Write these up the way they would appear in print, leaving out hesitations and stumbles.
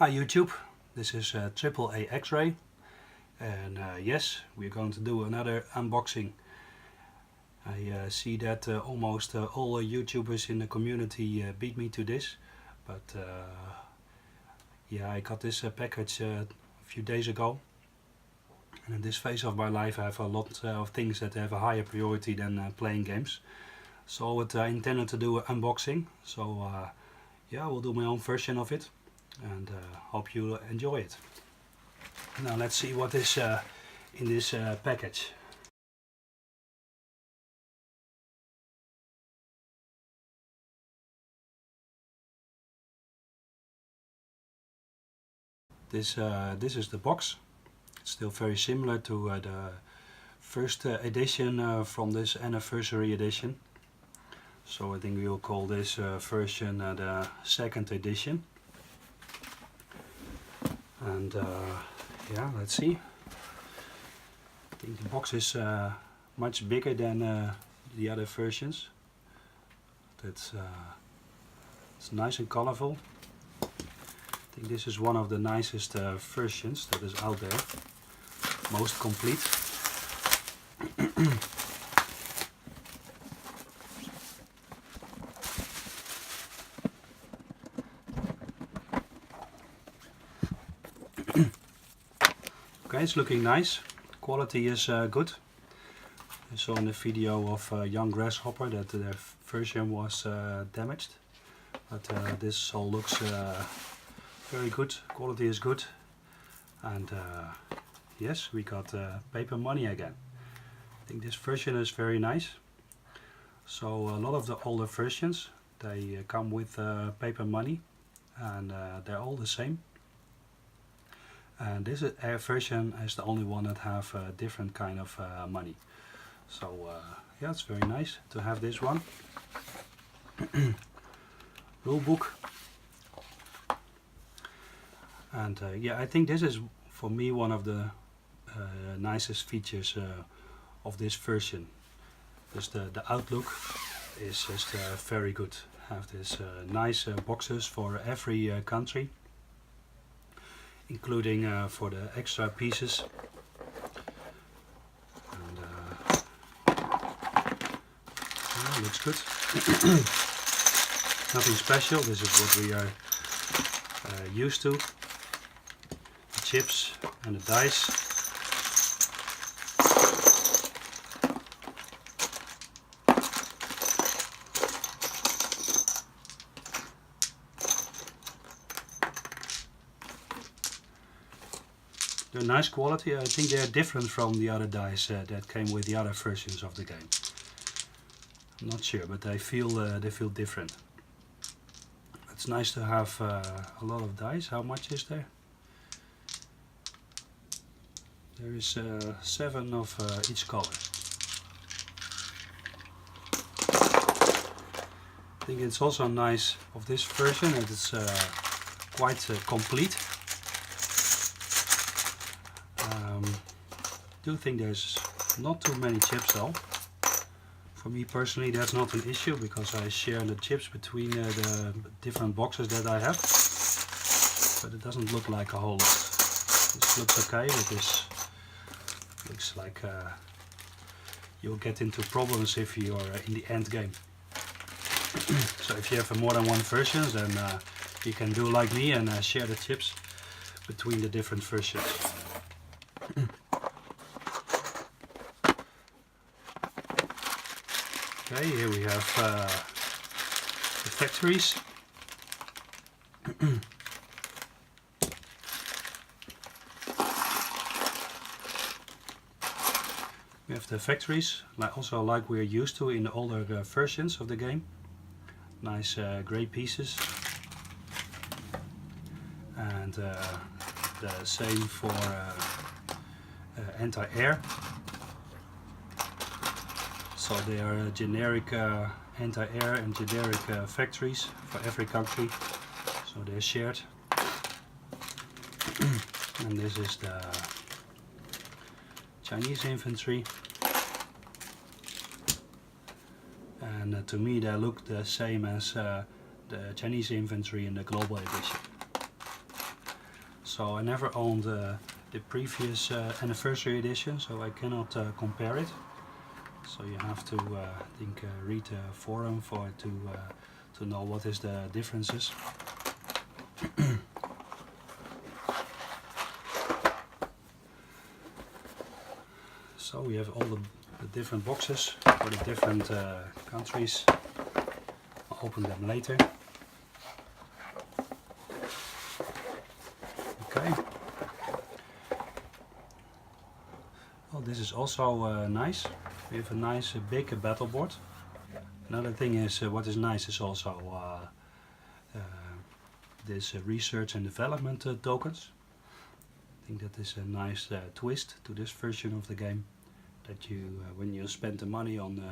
Hi YouTube, this is A&A X-Ray, and yes, we're going to do another unboxing. I see that almost all YouTubers in the community beat me to this, but yeah, I got this package a few days ago, and in this phase of my life I have a lot of things that have a higher priority than playing games. So I intended to do an unboxing, so yeah, I will do my own version of it. And hope you enjoy it. Now let's see what is in this package. This is the box. It's still very similar to the first edition from this anniversary edition. So I think we will call this version the second edition. And yeah, let's see. I think the box is much bigger than the other versions. It's nice and colorful. I think this is one of the nicest versions that is out there. Most complete. Okay, it's looking nice. Quality is good. I saw in the video of Young Grasshopper that their version was damaged, but this all looks very good. Quality is good, and yes, we got paper money again. I think this version is very nice. So a lot of the older versions, they come with paper money, and they're all the same. And this version is the only one that have a different kind of money. So yeah, it's very nice to have this one. Rule book. And yeah, I think this is for me one of the nicest features of this version. Just the outlook is just very good. Have this nice boxes for every country, including for the extra pieces. And yeah, looks good. Nothing special. This is what we are used to. The chips and the dice. They're nice quality. I think they are different from the other dice that came with the other versions of the game. I'm not sure, but they feel different. It's nice to have a lot of dice. How much is there? There is 7 of each color. I think it's also nice of this version that it's quite complete. I do think there's not too many chips though. For me personally, that's not an issue because I share the chips between the different boxes that I have. But it doesn't look like a whole lot. This looks okay, but this looks like you'll get into problems if you're in the end game. So if you have more than one version, then you can do like me and share the chips between the different versions. Okay, here we have the factories. We have the factories, also like we're used to in the older versions of the game. Nice grey pieces. And the same for anti-air. So they are generic anti-air and generic factories for every country. So they're shared. And this is the Chinese infantry. And to me they look the same as the Chinese infantry in the global edition. So I never owned the previous Anniversary edition, so I cannot compare it. So you have to read the forum to know what is the differences. So we have all the different boxes for the different countries. I'll open them later. Okay. Well, this is also nice. We have a nice big battle board. Another thing is what is nice is also this research and development tokens. I think that is a nice twist to this version of the game. That you, when you spend the money on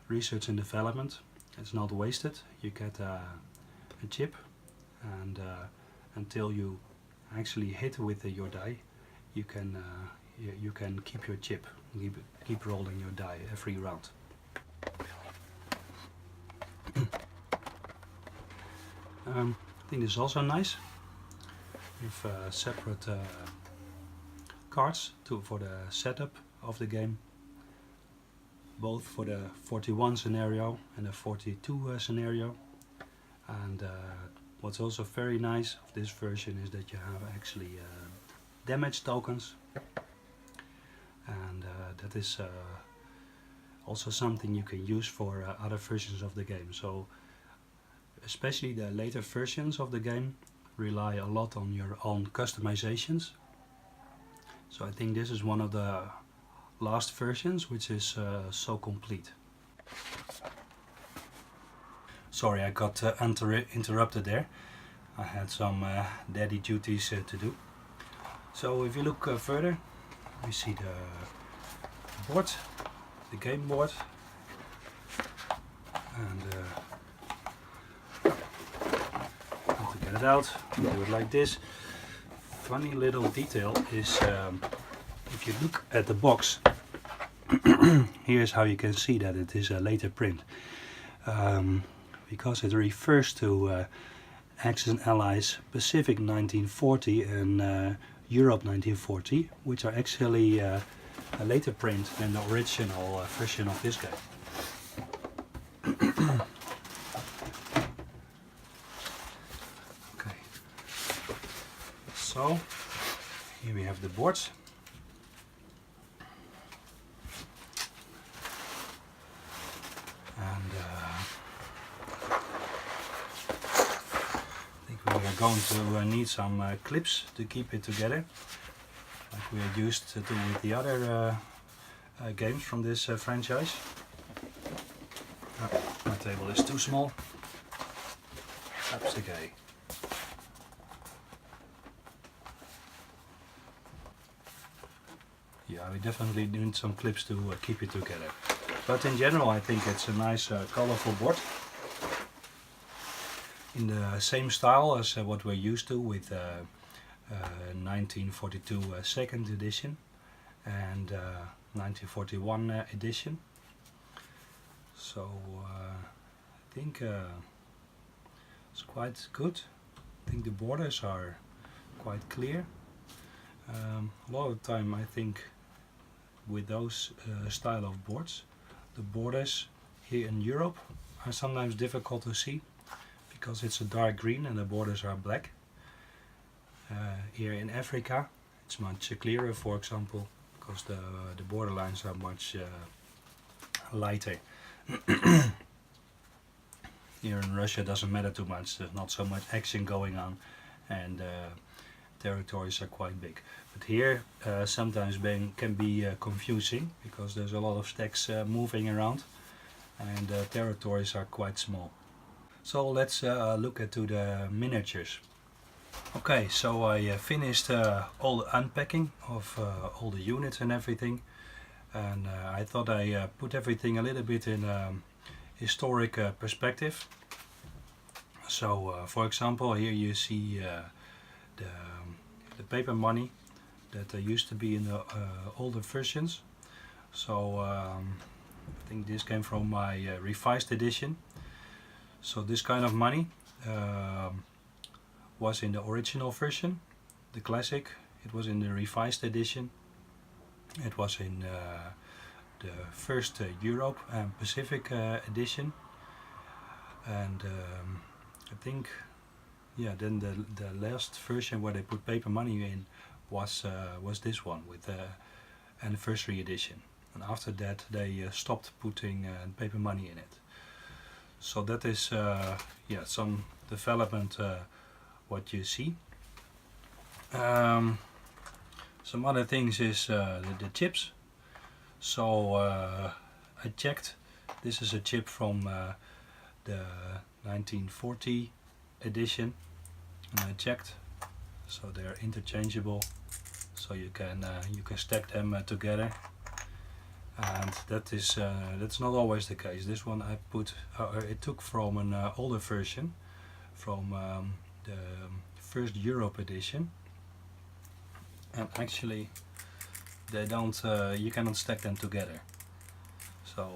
research and development, it's not wasted. You get a chip, and until you actually hit with your die, you can keep your chip, keep rolling your die every round. I think this is also nice. We have separate cards for the setup of the game, both for the 41 scenario and the 42 scenario. And what's also very nice of this version is that you have actually damage tokens, and that is also something you can use for other versions of the game. So especially the later versions of the game rely a lot on your own customizations. So I think this is one of the last versions which is so complete. Sorry, I got interrupted there. I had some daddy duties to do. So if you look further, we see the board, the game board, and to get it out, do it like this. Funny little detail is if you look at the box, here's how you can see that it is a later print. Because it refers to Axis and Allies Pacific 1940 and Europe 1940, which are actually a later print than the original version of this game. Okay, so here we have the boards. And we are going to need some clips to keep it together, like we are used to do with the other games from this franchise. My table is too small. That's okay. Yeah, we definitely need some clips to keep it together. But in general, I think it's a nice colorful board. In the same style as what we're used to with 1942 second edition and 1941 edition. So I think it's quite good. I think the borders are quite clear. A lot of the time I think with those style of boards, the borders here in Europe are sometimes difficult to see, because it's a dark green and the borders are black. Here in Africa it's much clearer, for example, because the borderlines are much lighter. Here in Russia it doesn't matter too much, there's not so much action going on, and territories are quite big. But here sometimes can be confusing, because there's a lot of stacks moving around and territories are quite small. So let's look into the miniatures. Okay, so I finished all the unpacking of all the units and everything, and I thought I put everything a little bit in historic perspective. So for example, here you see the paper money that used to be in the older versions. So I think this came from my revised edition. So this kind of money was in the original version, the classic. It was in the revised edition. It was in the first Europe and Pacific edition, and I think, yeah, then the last version where they put paper money in was this one with the Anniversary edition, and after that they stopped putting paper money in it. So that is yeah, some development what you see. Some other things is the chips. So I checked. This is a chip from the 1940 edition, and I checked. So they're interchangeable. So you can stack them together. And that is that's not always the case. This one I put it took from an older version, from the first Europe edition, and actually they don't you cannot stack them together. So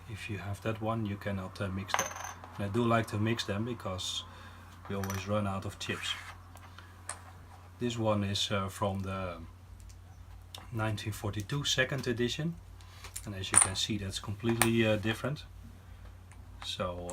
if you have that one, you cannot mix them. And I do like to mix them because we always run out of chips. This one is from the 1942 second edition, and as you can see, that's completely different. So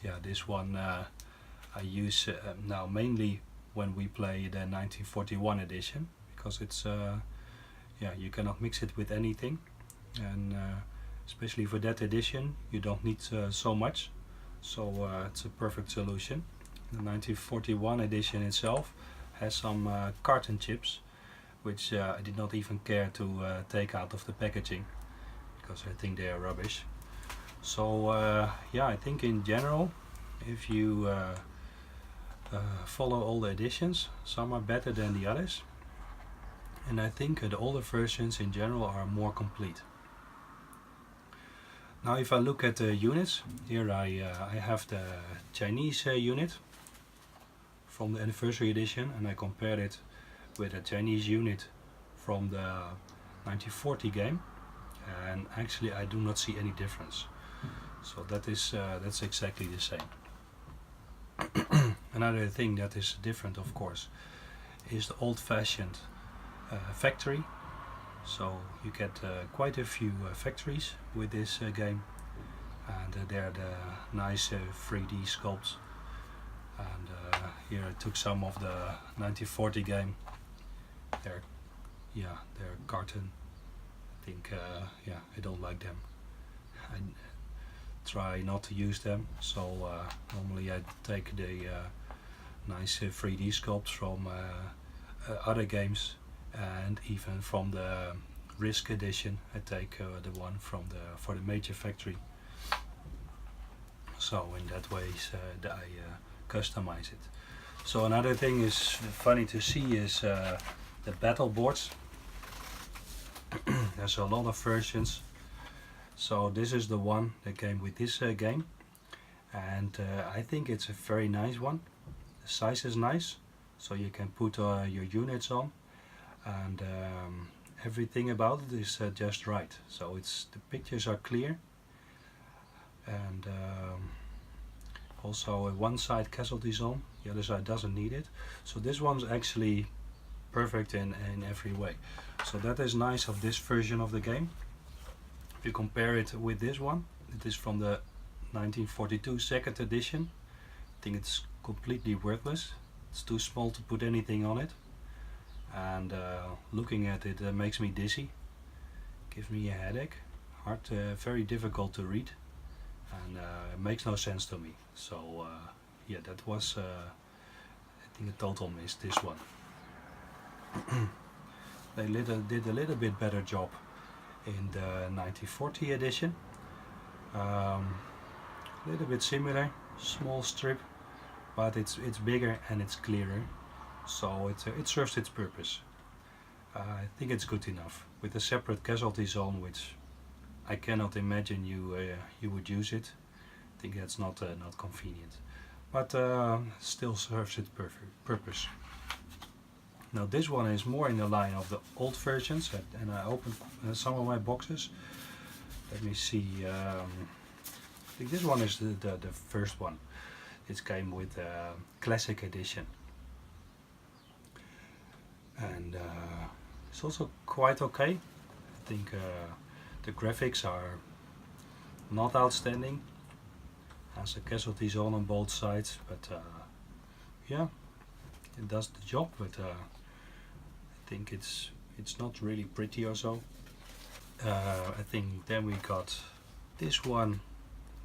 yeah, this one I use now mainly when we play the 1941 edition, because it's yeah, you cannot mix it with anything, and especially for that edition you don't need so much, so it's a perfect solution. The 1941 edition itself has some carton chips, which I did not even care to take out of the packaging, because I think they are rubbish. So yeah, I think in general, if you follow all the editions, some are better than the others, and I think the older versions in general are more complete. Now if I look at the units, here I have the Chinese unit from the Anniversary edition, and I compared it with a Chinese unit from the 1940 game, and actually I do not see any difference. So that is that's exactly the same. Another thing that is different, of course, is the old-fashioned factory. So you get quite a few factories with this game, and they're the nice 3D sculpts. And here I took some of the 1940 game. They're carton. I think yeah, I don't like them. I try not to use them. So normally I take the nice 3D sculpts from other games, and even from the Risk edition I take the one from for the major factory. So in that way I customize it. So another thing is funny to see is the battle boards. There's a lot of versions. So this is the one that came with this game, and I think it's a very nice one. The size is nice, so you can put your units on, and everything about it is just right. So the pictures are clear, and also one side casualties on, the other side doesn't need it. So this one's actually perfect in every way. So that is nice of this version of the game. If you compare it with this one, it is from the 1942 second edition. I think it's completely worthless. It's too small to put anything on it, and looking at it makes me dizzy, gives me a headache, very difficult to read, and it makes no sense to me. So yeah, that was I think a total miss, this one. They did a little bit better job in the 1940 edition. A little bit similar, small strip, but it's bigger and it's clearer, so it serves its purpose. I think it's good enough with a separate casualty zone, which I cannot imagine you would use it. I think that's not convenient, but still serves its purpose. Now this one is more in the line of the old versions, and I opened some of my boxes. Let me see. I think this one is the first one. It came with the classic edition. and it's also quite okay. I think the graphics are not outstanding. Has a casualty zone on both sides, but yeah, it does the job. But I think it's not really pretty or so. I think then we got this one,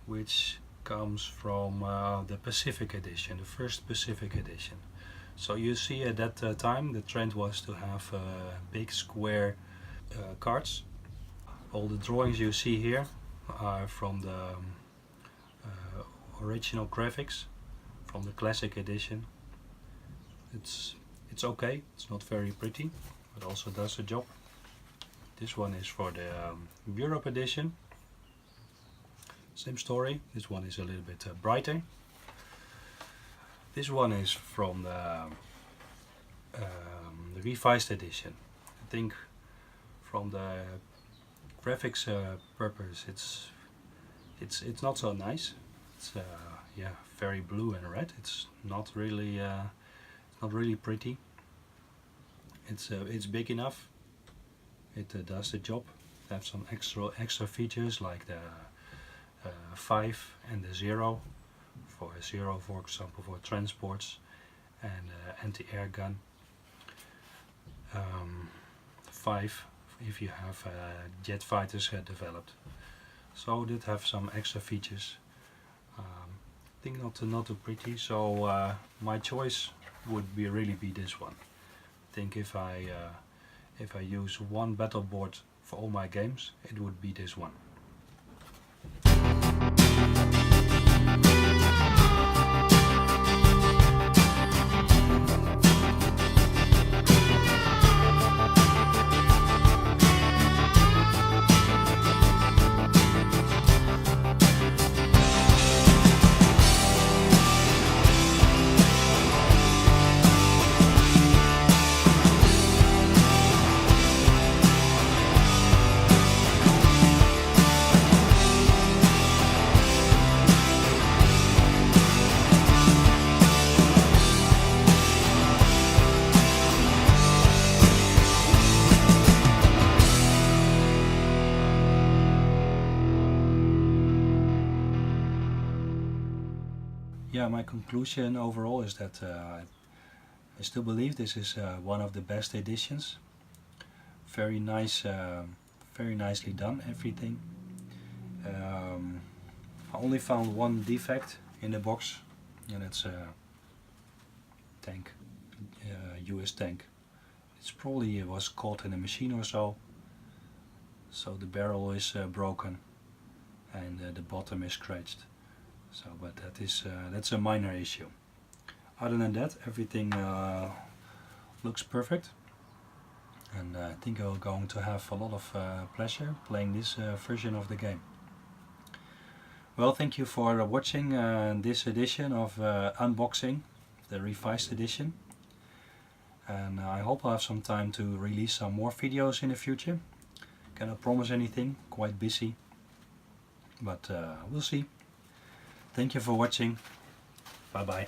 which comes from the Pacific edition, the first Pacific edition. So you see at that time the trend was to have big square cards. All the drawings you see here are from the original graphics from the classic edition. It's okay, it's not very pretty, but also does the job. This one is for the Europe edition. Same story, this one is a little bit brighter. This one is from the revised edition. I think from the graphics purpose it's not so nice. It's yeah, very blue and red. It's not really pretty. It's big enough. It does the job. It has some extra features like the 5 and the 0. For 0, for example, for transports, and anti-air gun. 5 if you have jet fighters developed. So it have some extra features. I think not too pretty. So my choice would really be this one. I think if I use one battle board for all my games, it would be this one. Yeah, my conclusion overall is that I still believe this is one of the best editions. Very nice, very nicely done, everything. I only found one defect in the box, and it's a tank, US tank. It's probably was caught in a machine or so. So the barrel is broken, and the bottom is scratched. So, but that's a minor issue. Other than that, everything looks perfect, and I think I'm going to have a lot of pleasure playing this version of the game. Well, thank you for watching this edition of unboxing, the revised edition, and I hope I'll have some time to release some more videos in the future. Cannot promise anything, quite busy, but we'll see. Thank you for watching. Bye bye.